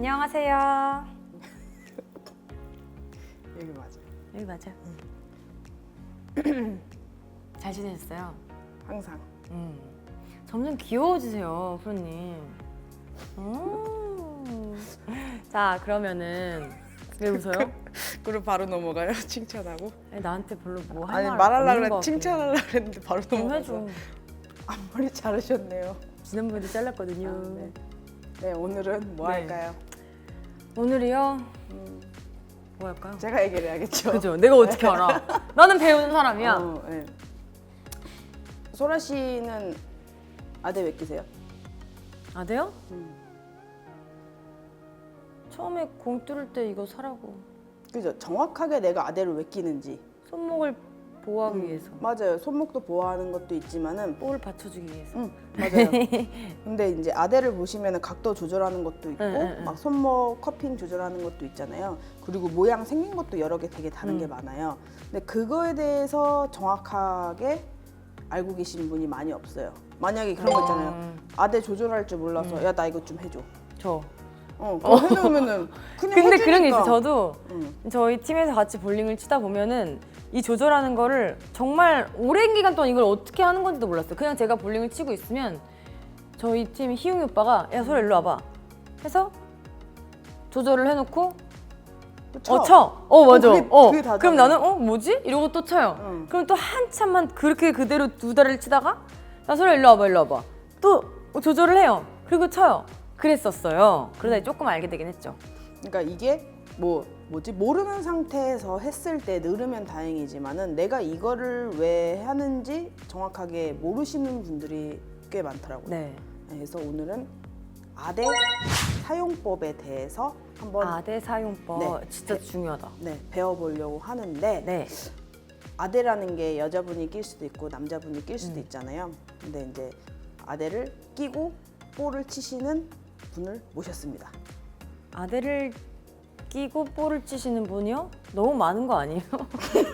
안녕하세요. 여기 맞아. 여기 맞아. 잘 지내셨어요? 항상. 점점 귀여워지세요, 프로님. 자, 그러면은 왜 웃어요? 그리고 바로 넘어가요. 칭찬하고. 아니, 나한테 별로 뭐 할 아니 말 말하려고 없는 것 그랬 같긴 해. 칭찬하려고 했는데 바로 좀 넘어가서. 해줘. 앞머리 자르셨네요. 지난번에도 잘랐거든요. 네. 네, 오늘은 뭐 네. 할까요? 오늘이요? 뭐 할까요? 제가 얘기를 해야겠죠. 그죠? 내가 어떻게 알아? 나는 배우는 사람이야. 네. 소라 씨는 아대 왜 끼세요? 아대요? 처음에 공 뚫을 때 이거 사라고. 그죠? 정확하게 내가 아대를 왜 끼는지. 손목을 보호하기 위해서. 맞아요. 손목도 보호하는 것도 있지만은 볼을 받쳐주기 위해서. 맞아요. 근데 이제 아대를 보시면은 각도 조절하는 것도 있고 응. 막 손목 커핑 조절하는 것도 있잖아요. 그리고 모양 생긴 것도 여러 개 되게 다른 게 많아요. 근데 그거에 대해서 정확하게 알고 계신 분이 많이 없어요. 만약에 그런 거 있잖아요. 아대 조절할 줄 몰라서 야 나 이거 좀 해줘. 저. 그거 해놓으면은 그냥 근데 해주니까. 그런 게 있어요. 저도 응. 저희 팀에서 같이 볼링을 치다 보면은 이 조절하는 거를 정말 오랜 기간 동안 이걸 어떻게 하는 건지도 몰랐어요. 그냥 제가 볼링을 치고 있으면 저희 팀 희웅이 오빠가 야 소라 일로 와봐 해서 조절을 해놓고 쳐. 쳐. 맞아. 그게 다잖아요. 그럼 나는 뭐지? 이러고 또 쳐요. 응. 그럼 또 한참만 그렇게 그대로 두 다리를 치다가 야 소라 일로 와봐. 또 조절을 해요. 그리고 쳐요. 그랬었어요. 그러다 조금 알게 되긴 했죠. 그러니까 이게 모르는 상태에서 했을 때 늘으면 다행이지만은 내가 이거를 왜 하는지 정확하게 모르시는 분들이 꽤 많더라고요. 네. 그래서 오늘은 아대 사용법에 대해서 한번 아대 사용법 네. 진짜 중요하다. 배워보려고 하는데 네. 아대라는 게 여자분이 낄 수도 있고 남자분이 낄 수도 있잖아요. 근데 이제 아대를 끼고 볼을 치시는 분을 모셨습니다. 아대를 끼고 볼을 치시는 분이요? 너무 많은 거 아니에요?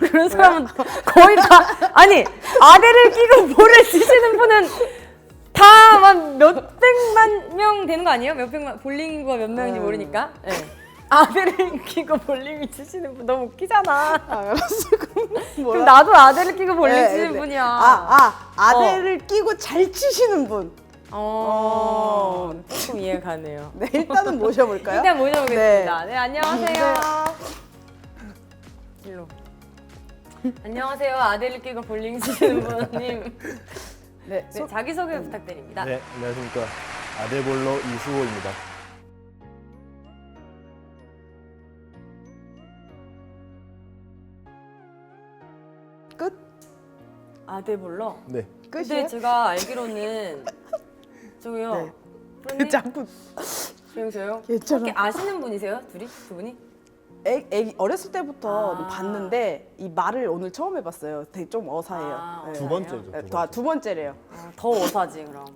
그런 사람은 거의 다 아니 아대를 끼고 볼을 치시는 분은 다 막 몇백만 명 되는 거 아니에요? 몇백만 볼링인구가 몇 명인지 모르니까. 네. 아대를 끼고 볼링을 치시는 분 너무 웃기잖아. 알았어. 그럼 나도 아대를 끼고 볼링 네, 치는 네. 분이야. 아대를 끼고 잘 치시는 분. 조금 이해가 가네요. 네, 일단은 모셔볼까요? 일단 모셔보겠습니다. 네, 안녕하세요. 일로. 안녕하세요. 아대를 끼고 볼링 치시는 분님. 네, 네, 자기소개 부탁드립니다. 네, 안녕하십니까. 아대볼러 이수호입니다. 끝? 아대볼러? 네, 근데 끝이에요? 제가 알기로는 저기요. 네. 프로님, 자꾸 조용조용. 괜찮아. 혹시 아시는 분이세요? 두 분이? 애기 어렸을 때부터 아. 봤는데 이 말을 오늘 처음 해봤어요. 되게 좀 어사해요. 아, 네. 두 번째죠. 네, 두 번째. 두 번째래요. 더 어사지 그럼.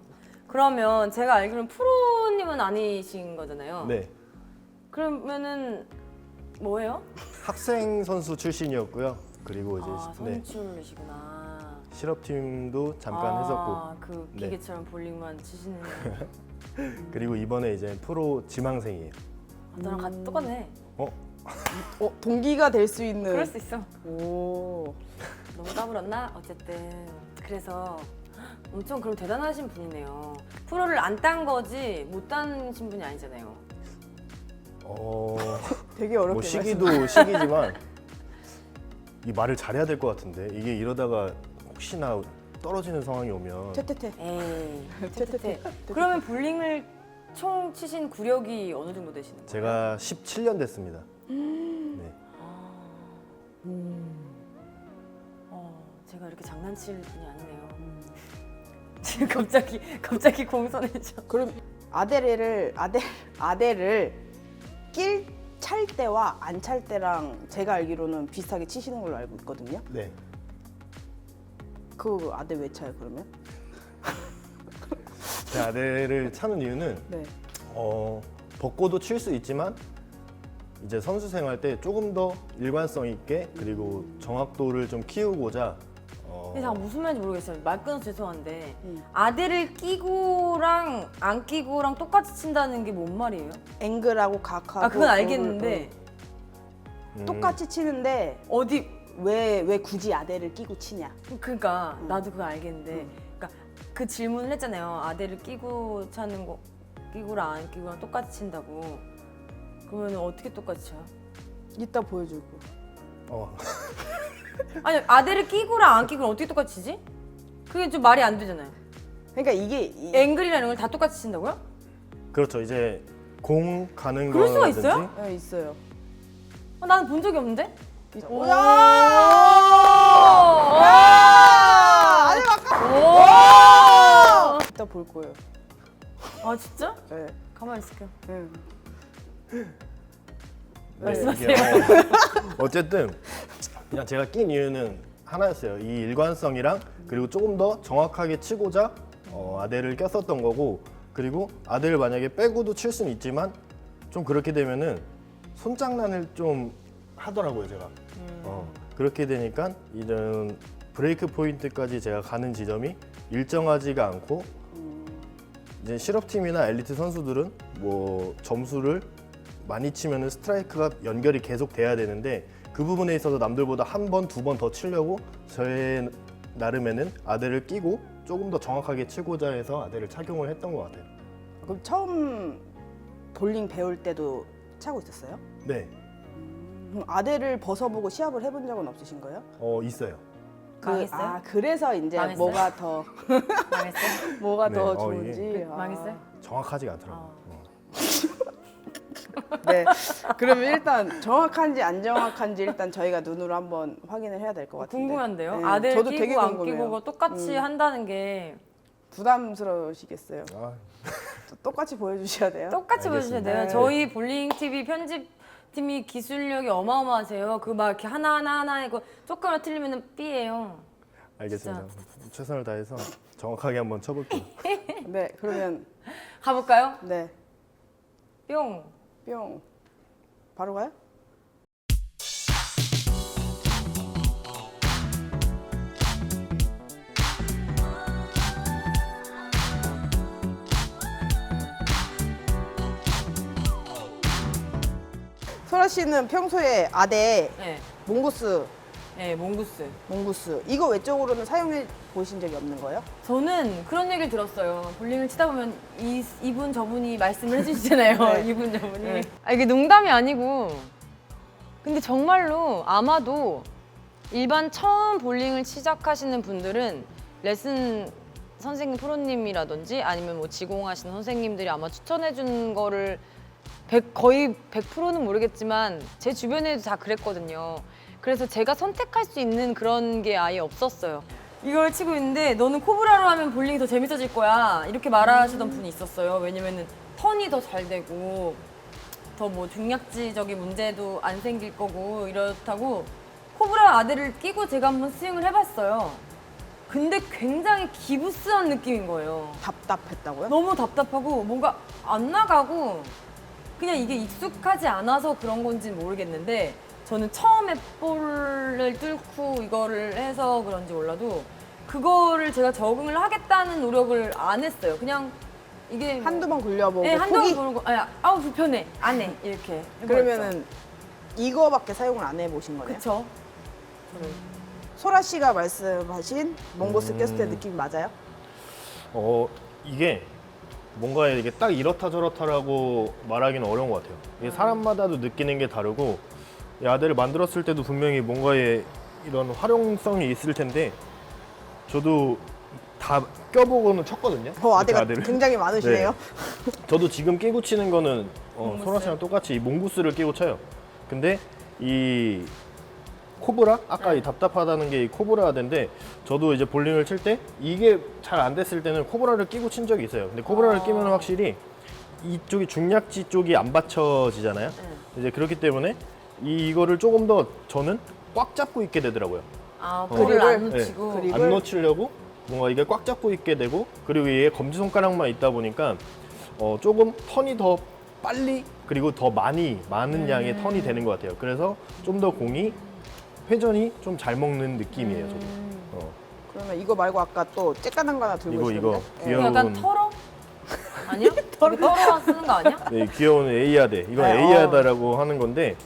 그러면 제가 알기로는 프로님은 아니신 거잖아요. 네. 그러면은 뭐예요? 학생 선수 출신이었고요. 그리고 이제 네, 선출이시구나. 실업팀도 잠깐 했었고, 그 네. 기계처럼 볼링만 치시는. 그리고 이번에 이제 프로 지망생이에요. 너랑 똑같네. 동기가 될 수 있는. 그럴 수 있어. 오. 너무 까불었나? 어쨌든 그래서 엄청 그럼 대단하신 분이네요. 프로를 안 딴 거지 못 딴신 분이 아니잖아요. 되게 어렵게 뭐 시기도 시기지만 이 말을 잘해야 될 것 같은데 이게 이러다가 혹시나 떨어지는 상황이 오면 퇴퇴퇴. 에이, 퇴퇴퇴. 그러면 볼링을 총 치신 구력이 어느 정도 되시는 거예요? 제가 17년 됐습니다. 네. 제가 이렇게 장난칠 분이 아니네요. 지금 갑자기 공손해져. 그럼 아대를 찰 때와 안 찰 때랑 제가 알기로는 비슷하게 치시는 걸로 알고 있거든요. 네. 그 아대 왜 차요 그러면? 제 아대를 차는 이유는 네. 벚고도 칠 수 있지만 이제 선수 생활 때 조금 더 일관성 있게 그리고 정확도를 좀 키우고자 근데 잠깐 무슨 말인지 모르겠어요. 말 끊어서 죄송한데 음. 아대를 끼고랑 안 끼고랑 똑같이 친다는 게 뭔 말이에요? 앵글하고 각하고 아 그건 알겠는데 똑같이 치는데 어디 왜 굳이 아대를 끼고 치냐? 그러니까 나도 그거 알겠는데 음. 그러니까 그 질문을 했잖아요. 아대를 끼고 차는 거 끼고랑 안 끼고랑 똑같이 친다고. 그러면 어떻게 똑같이 쳐요? 이따 보여줄게. 아니 아대를 끼고랑 안 끼고랑 어떻게 똑같이 치지? 그게 좀 말이 안 되잖아요. 그러니까 이게 앵글이라는 걸 다 똑같이 친다고요? 그렇죠. 이제 공 가는 그럴 수가 거라든지 있어요? 있어요. 나는 본 적이 없는데? 오! 야! 아니 오! 이따 볼 거예요. 아 진짜? 네. 가만히 있을게요. 네, 말씀하세요. 이게 어쨌든 그냥 제가 낀 이유는 하나였어요. 이 일관성이랑 그리고 조금 더 정확하게 치고자 아대를 꼈었던 거고, 그리고 아대를 만약에 빼고도 칠 수는 있지만 좀 그렇게 되면은 손장난을 좀 하더라고요, 제가. 그렇게 되니까 이런 브레이크 포인트까지 제가 가는 지점이 일정하지가 않고, 이제 실업팀이나 엘리트 선수들은 뭐 점수를 많이 치면은 스트라이크가 연결이 계속 돼야 되는데, 그 부분에 있어서 남들보다 한 번, 두 번 더 치려고 저의 나름에는 아대를 끼고 조금 더 정확하게 치고자 해서 아대를 착용을 했던 것 같아요. 그럼 처음 볼링 배울 때도 차고 있었어요? 네, 그럼 아대를 벗어보고 시합을 해본 적은 없으신 거예요? 있어요. 망했어요? 그래서 이제 망했어요? 뭐가 더 망했어요? 뭐가 네, 더 이게- 좋은지 망했어요? 정확하지가 않더라고요. 네. 그러면 일단 정확한지 안 정확한지 일단 저희가 눈으로 한번 확인을 해야 될 것 같은데. 궁금한데요? 네, 아대를 저도 끼고 되게 안 궁금해요. 끼고 똑같이 한다는 게 부담스러우시겠어요. 아, 똑같이 보여주셔야 돼요. 똑같이 보여주셔야 알겠습니다. 돼요. 네. 저희 볼링 TV 편집팀이 기술력이 어마어마하세요. 그 막 이렇게 하나 이거 조금만 틀리면 삐예요. 알겠습니다. 최선을 다해서 정확하게 한번 쳐볼게요. 네. 그러면 가볼까요? 네. 뿅. 뿅. 바로 가요? 소라 씨는 평소에 아대, 네, 몽구스, 네 몽구스. 이거 외적으로는 사용해 보신 적이 없는 거예요? 저는 그런 얘기를 들었어요. 볼링을 치다 보면 이분 저분이 말씀을 해주시잖아요. 네. 이분 저분이. 네. 아, 이게 농담이 아니고 근데 정말로 아마도 일반 처음 볼링을 시작하시는 분들은 레슨 선생님 프로님이라든지 아니면 뭐 지공하시는 선생님들이 아마 추천해 준 거를 거의 100%는 모르겠지만 제 주변에도 다 그랬거든요. 그래서 제가 선택할 수 있는 그런 게 아예 없었어요. 이걸 치고 있는데 너는 코브라로 하면 볼링이 더 재밌어질 거야 이렇게 말하시던 분이 있었어요. 왜냐면은 턴이 더 잘 되고 더 뭐 중략지적인 문제도 안 생길 거고 이렇다고 코브라 아대를 끼고 제가 한번 스윙을 해봤어요. 근데 굉장히 기부스한 느낌인 거예요. 답답했다고요? 너무 답답하고 뭔가 안 나가고 그냥 이게 익숙하지 않아서 그런 건지는 모르겠는데 저는 처음에 볼을 뚫고 이거를 해서 그런지 몰라도 그거를 제가 적응을 하겠다는 노력을 안 했어요. 그냥 이게 뭐- 한두 번 굴려보고 네, 한두 번 포기? 보는 거 아우 불편해 안 해 이렇게 해버렸죠. 그러면은 이거밖에 사용을 안 해보신 거네요? 그쵸. 소라 씨가 말씀하신 몽고스 꼈을 때 느낌이 맞아요? 이게 뭔가 이게 딱 이렇다 저렇다라고 말하기는 어려운 것 같아요. 이게 사람마다도 느끼는 게 다르고, 이 아대를 만들었을 때도 분명히 뭔가의 이런 활용성이 있을 텐데, 저도 다 껴보고는 쳤거든요. 아대가 이렇게 아대를. 굉장히 많으시네요. 네. 저도 지금 끼고 치는 거는 몽구스. 소라 씨랑 똑같이 이 몽구스를 끼고 쳐요. 근데 이 코브라? 아까 이 답답하다는 게 이 코브라 아대인데, 저도 이제 볼링을 칠 때 이게 잘 안 됐을 때는 코브라를 끼고 친 적이 있어요. 근데 코브라를 끼면 확실히 이쪽이 중략지 쪽이 안 받쳐지잖아요. 이제 그렇기 때문에 이거를 조금 더 저는 꽉 잡고 있게 되더라고요. 아 볼을 안 네. 놓치고 그립을- 안 놓치려고 뭔가 이게 꽉 잡고 있게 되고, 그리고 얘 검지손가락만 있다 보니까 조금 턴이 더 빨리 그리고 더 많은 양의 턴이 되는 것 같아요. 그래서 좀 더 공이 회전이 좀 잘 먹는 느낌이에요, 저도. 그러면 이거 말고 아까 또 쬐깐한 거 하나 들고 이거 오시는데? 이거 귀여운 약간 털어? 아니요? 털어 쓰는 거 아니야? 네, 귀여운 A아대. 이건 네, A아다라고 하는 건데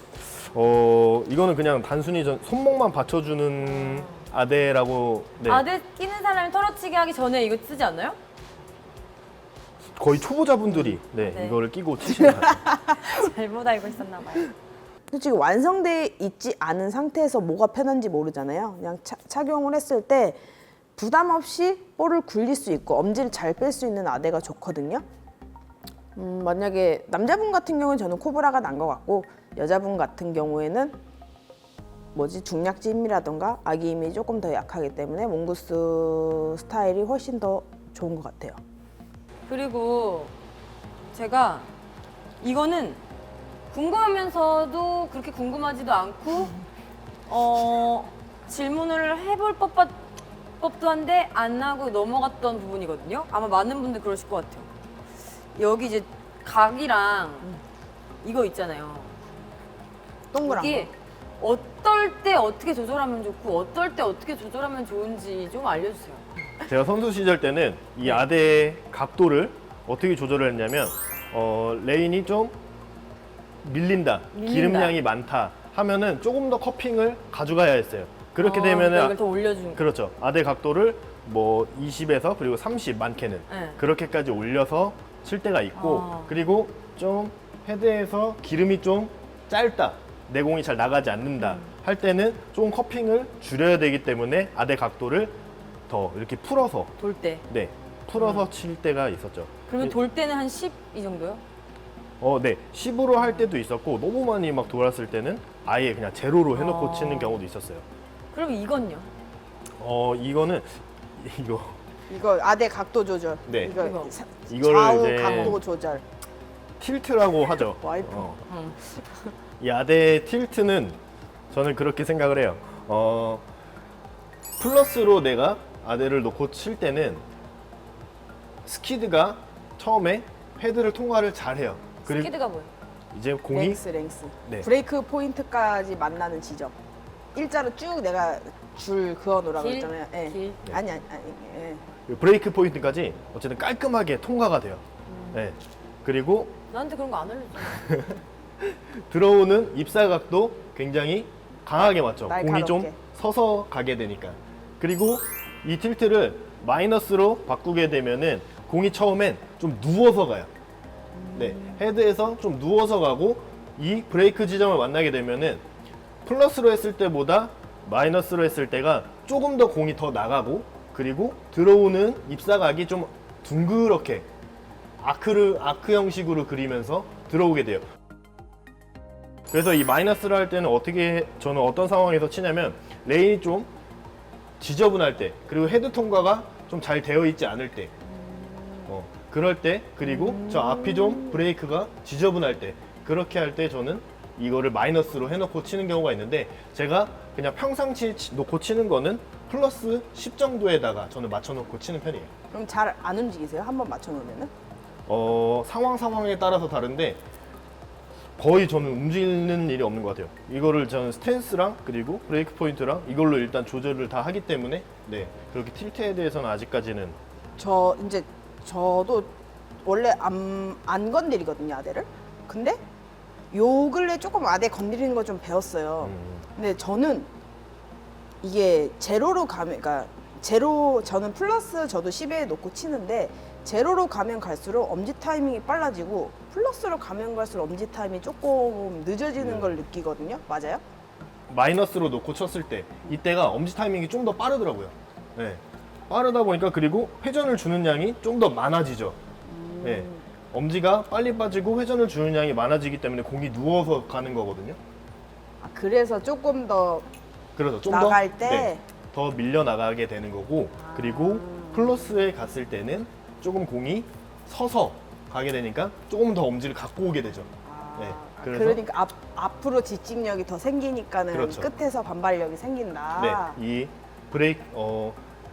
이거는 그냥 단순히 손목만 받쳐주는 아대라고 네, 아대 끼는 사람이 털어치기 하기 전에 이거 쓰지 않나요? 거의 초보자분들이 네, 네. 이거를 끼고 치시는 것 같아요. 잘못 알고 있었나 봐요. 솔직히 완성돼 있지 않은 상태에서 뭐가 편한지 모르잖아요. 그냥 착용을 했을 때 부담 없이 볼을 굴릴 수 있고 엄지를 잘 뺄 수 있는 아대가 좋거든요. 만약에 남자분 같은 경우는 저는 코브라가 난 것 같고 여자분 같은 경우에는 중략지 힘이라던가 아기 힘이 조금 더 약하기 때문에 몽구스 스타일이 훨씬 더 좋은 것 같아요. 그리고 제가 이거는 궁금하면서도 그렇게 궁금하지도 않고 질문을 해볼 법도 한데 안 하고 넘어갔던 부분이거든요. 아마 많은 분들 그러실 것 같아요. 여기 이제 각이랑 이거 있잖아요. 동그란 이게 거. 어떨 때 어떻게 조절하면 좋고 어떨 때 어떻게 조절하면 좋은지 좀 알려주세요. 제가 선수 시절 때는 이 아대 각도를 어떻게 조절을 했냐면 레인이 좀 밀린다, 기름량이 많다 하면은 조금 더 커핑을 가져가야 했어요. 그렇게 되면은 이걸 더 올려주는 거. 그렇죠. 아대 각도를 뭐 20에서 그리고 30 많게는 네. 그렇게까지 올려서 칠 때가 있고 아. 그리고 좀 헤드에서 기름이 좀 짧다, 내공이 잘 나가지 않는다 할 때는 좀 커핑을 줄여야 되기 때문에 아대 각도를 더 이렇게 풀어서 돌 때. 네 풀어서 칠 때가 있었죠. 그러면 돌 때는 한 10 이 정도요? 네 10으로 할 때도 있었고 너무 많이 막 돌았을 때는 아예 그냥 제로로 해놓고 아. 치는 경우도 있었어요. 그럼 이건요? 이거는 이거 아대 각도 조절. 네. 이거. 이거를 좌우 이제 각도 조절. 틸트라고 하죠. 와이프. 이 아대 틸트는 저는 그렇게 생각을 해요. 플러스로 내가 아대를 놓고 칠 때는 스키드가 처음에 헤드를 통과를 잘해요. 그리고 스키드가 뭐예요? 이제 공이 랭스. 네. 브레이크 포인트까지 만나는 지점. 일자로 쭉 내가 줄 그어 놓으라고 길? 했잖아요. 예. 길? 아니. 예. 브레이크 포인트까지 어쨌든 깔끔하게 통과가 돼요. 네. 그리고 나한테 그런 거 안 알려줘. 들어오는 입사각도 굉장히 강하게 맞죠. 공이 날카롭게. 좀 서서 가게 되니까. 그리고 이 틸트를 마이너스로 바꾸게 되면은 공이 처음엔 좀 누워서 가요. 네, 헤드에서 좀 누워서 가고 이 브레이크 지점을 만나게 되면은 플러스로 했을 때보다 마이너스로 했을 때가 조금 더 공이 더 나가고 그리고 들어오는 입사각이 좀 둥그렇게 아크 형식으로 그리면서 들어오게 돼요. 그래서 이 마이너스를 할 때는 저는 어떤 상황에서 치냐면 레인이 좀 지저분할 때 그리고 헤드 통과가 좀 잘 되어 있지 않을 때 그럴 때 그리고 저 앞이 좀 브레이크가 지저분할 때 그렇게 할 때 저는 이거를 마이너스로 해놓고 치는 경우가 있는데 제가 그냥 평상시 놓고 치는 거는 플러스 10 정도에다가 저는 맞춰놓고 치는 편이에요. 그럼 잘 안 움직이세요? 한번 맞춰 놓으면은? 상황에 따라서 다른데 거의 저는 움직이는 일이 없는 것 같아요. 이거를 저는 스탠스랑 그리고 브레이크 포인트랑 이걸로 일단 조절을 다 하기 때문에 네 그렇게 틸트에 대해서는 아직까지는 저도 원래 안 건드리거든요, 아대를. 근데 요 근래 조금 아대 건드리는 거 좀 배웠어요. 근데 저는 이게 제로로 가면, 그러니까 저는 플러스 저도 10에 놓고 치는데 제로로 가면 갈수록 엄지 타이밍이 빨라지고 플러스로 가면 갈수록 엄지 타이밍이 조금 늦어지는 걸 느끼거든요. 맞아요? 마이너스로 놓고 쳤을 때 이때가 엄지 타이밍이 좀 더 빠르더라고요. 네. 빠르다 보니까 그리고 회전을 주는 양이 좀 더 많아지죠. 네. 엄지가 빨리 빠지고 회전을 주는 양이 많아지기 때문에 공이 누워서 가는 거거든요. 그래서 조금 더 그래서 좀 나갈 더, 때? 더 밀려 나가게 되는 거고 그리고 플러스에 갔을 때는 조금 공이 서서 가게 되니까 조금 더 엄지를 갖고 오게 되죠. 네. 그래서 그러니까 앞으로 지직력이 더 생기니까는 그렇죠. 끝에서 반발력이 생긴다. 네, 이 브레이크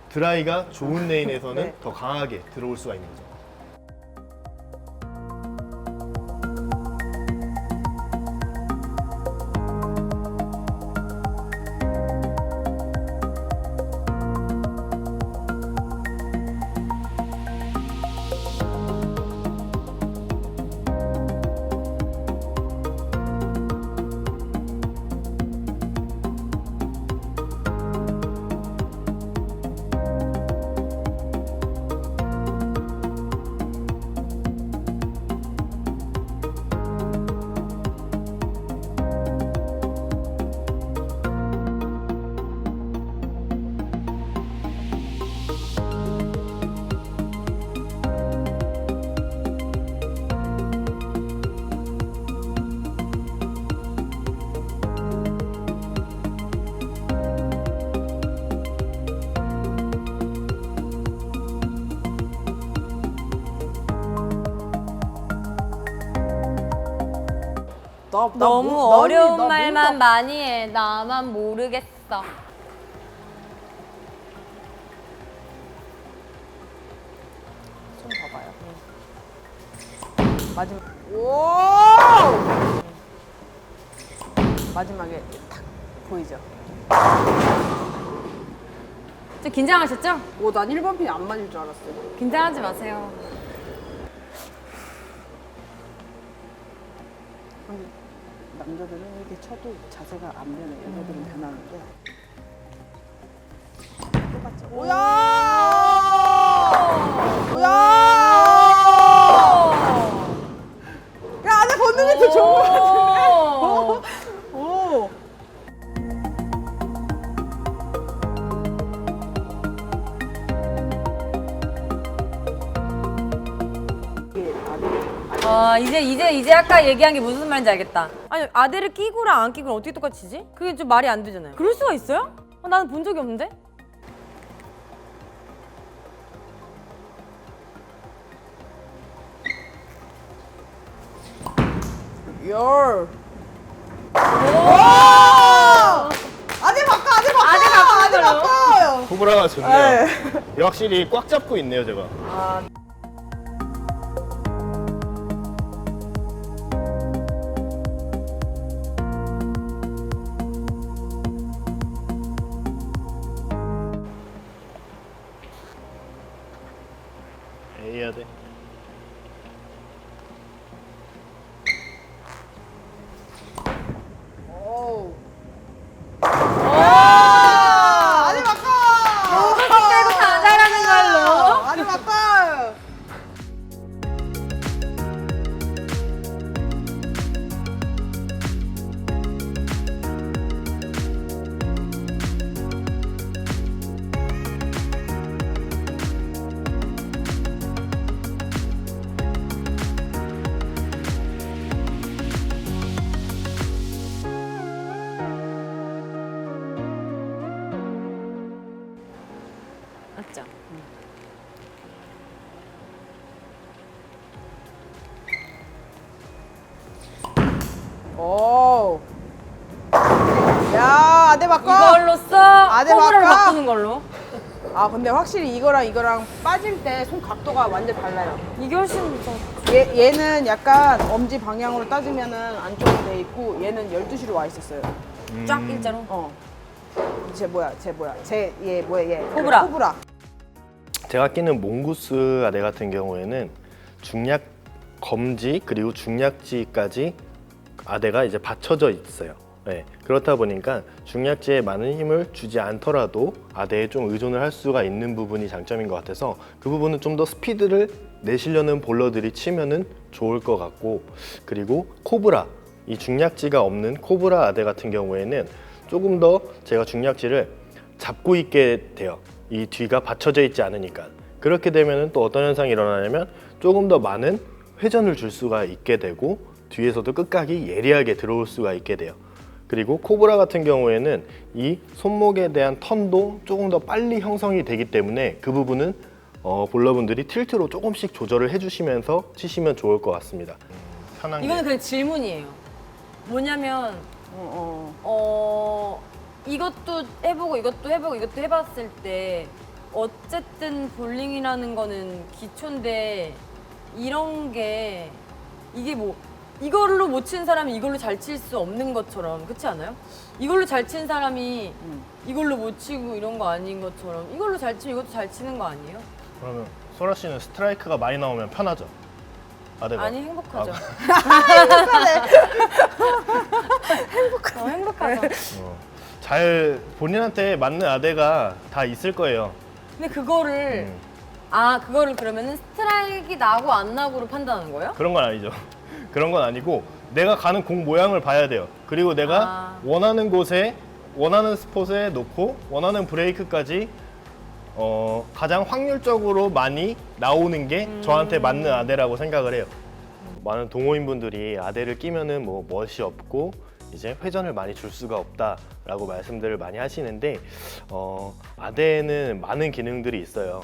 드라이가 좋은 레인에서는 네. 더 강하게 들어올 수가 있는 거죠. 너무 뭐- 어려운 나 말만 뭔가- 많이 해. 나만 모르겠어. 좀 봐봐요. 마지막. 오! 마지막에 탁 보이죠? 좀 긴장하셨죠? 오, 난 1번 핀이 안 맞을 줄 알았어요. 긴장하지 마세요. 근데 남자들은 이렇게 쳐도 자세가 안 변해. 여자들은 변하는데. 똑같죠? 오야! 오야! 야, 안에 걷는 게 더 좋은 거 같은데? 오! 이게 이제 아까 얘기한 게 무슨 말인지 알겠다. 아니 아대를 끼고랑 안 끼고랑 어떻게 똑같이지? 그게 좀 말이 안 되잖아요. 그럴 수가 있어요? 나는 본 적이 없는데. 열. 아들 바꿔, 아들 바꿔, 아들 바꾸는 아들 걸로? 바꿔요. 코브라가 좋네요. 확실히 꽉 잡고 있네요, 제가. A 해야 돼. 오. 아들 바꿔. 빼고 다 잘하는 걸로. 아들 바꿔. 맞죠? 오. 야, 아들 바꿔. 이걸로써 아들 호불호를 바꿔. 바꾸는 걸로. 아, 근데 확실히 이거랑 빠질 때 손 각도가 완전 달라요. 이게 훨씬 좀. 얘는 약간 엄지 방향으로 따지면은 안쪽으로 돼 있고 얘는 12시로 와 있었어요. 쫙 일자로. 어. 얘 뭐야? 얘. 코브라. 코브라. 제가 끼는 몽구스 아대 같은 경우에는 중략 검지 그리고 중략지까지 아대가 이제 받쳐져 있어요. 네, 그렇다 보니까 중략지에 많은 힘을 주지 않더라도 아대에 좀 의존을 할 수가 있는 부분이 장점인 것 같아서 그 부분은 좀 더 스피드를 내시려는 볼러들이 치면은 좋을 것 같고, 그리고 코브라, 이 중략지가 없는 코브라 아대 같은 경우에는 조금 더 제가 중략지를 잡고 있게 돼요. 이 뒤가 받쳐져 있지 않으니까. 그렇게 되면 또 어떤 현상이 일어나냐면 조금 더 많은 회전을 줄 수가 있게 되고 뒤에서도 끝각이 예리하게 들어올 수가 있게 돼요. 그리고 코브라 같은 경우에는 이 손목에 대한 턴도 조금 더 빨리 형성이 되기 때문에 그 부분은 볼러분들이 틸트로 조금씩 조절을 해주시면서 치시면 좋을 것 같습니다. 편한 이거는 게. 그냥 질문이에요. 뭐냐면 이것도 해보고 이것도 해보고 이것도 해봤을 때 어쨌든 볼링이라는 거는 기초인데 이런 게 이게 뭐 이걸로 못 치는 사람이 이걸로 잘 칠 수 없는 것처럼 그렇지 않아요? 이걸로 잘 치는 사람이 이걸로 못 치고 이런 거 아닌 것처럼 이걸로 잘 치면 이것도 잘 치는 거 아니에요? 그러면 소라 씨는 스트라이크가 많이 나오면 편하죠? 아대가. 아니 행복하죠. 행복하네. 행복하죠. 잘 본인한테 맞는 아대가 다 있을 거예요. 근데 그거를 그거를 그러면은 스트라이크가 나고 안 나고로 판단하는 거예요? 그런 건 아니죠. 그런 건 아니고 내가 가는 공 모양을 봐야 돼요. 그리고 내가 원하는 곳에 원하는 스폿에 놓고 원하는 브레이크까지 가장 확률적으로 많이 나오는 게 저한테 맞는 아대라고 생각을 해요. 많은 동호인분들이 아대를 끼면은 뭐 멋이 없고 이제 회전을 많이 줄 수가 없다라고 말씀들을 많이 하시는데 아대에는 많은 기능들이 있어요.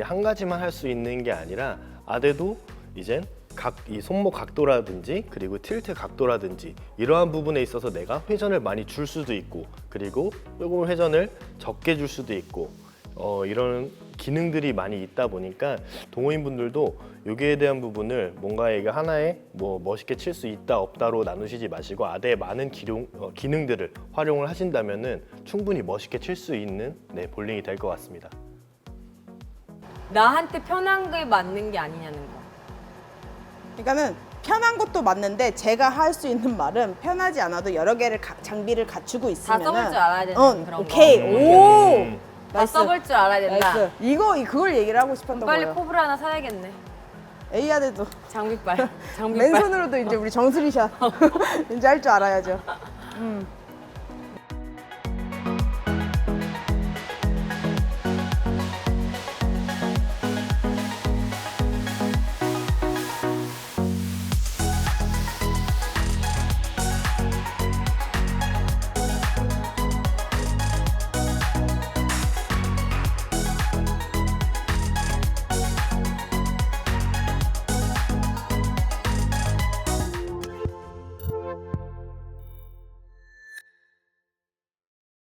한 가지만 할 수 있는 게 아니라 아대도 이제 이 손목 각도라든지 그리고 틸트 각도라든지 이러한 부분에 있어서 내가 회전을 많이 줄 수도 있고 그리고 조금 회전을 적게 줄 수도 있고 이런 기능들이 많이 있다 보니까 동호인분들도 여기에 대한 부분을 뭔가 이게 하나에 뭐 멋있게 칠 수 있다 없다로 나누시지 마시고 아대의 많은 기능들을 활용을 하신다면은 충분히 멋있게 칠 수 있는 볼링이 될 것 같습니다. 나한테 편한 게 맞는 게 아니냐는 거. 그러니까는 편한 것도 맞는데 제가 할 수 있는 말은 편하지 않아도 여러 개를 장비를 갖추고 있으면은 써볼 줄 알아야 되는 그런 오케이. 거. 오. 다 나이스. 써볼 줄 알아야 된다. 나이스. 그걸 얘기를 하고 싶었던 빨리 거예요. 코브라 하나 사야겠네. A아대도 장비빨. 장비빨. 맨손으로도 이제 우리 정수리샷 이제 할 줄 알아야죠.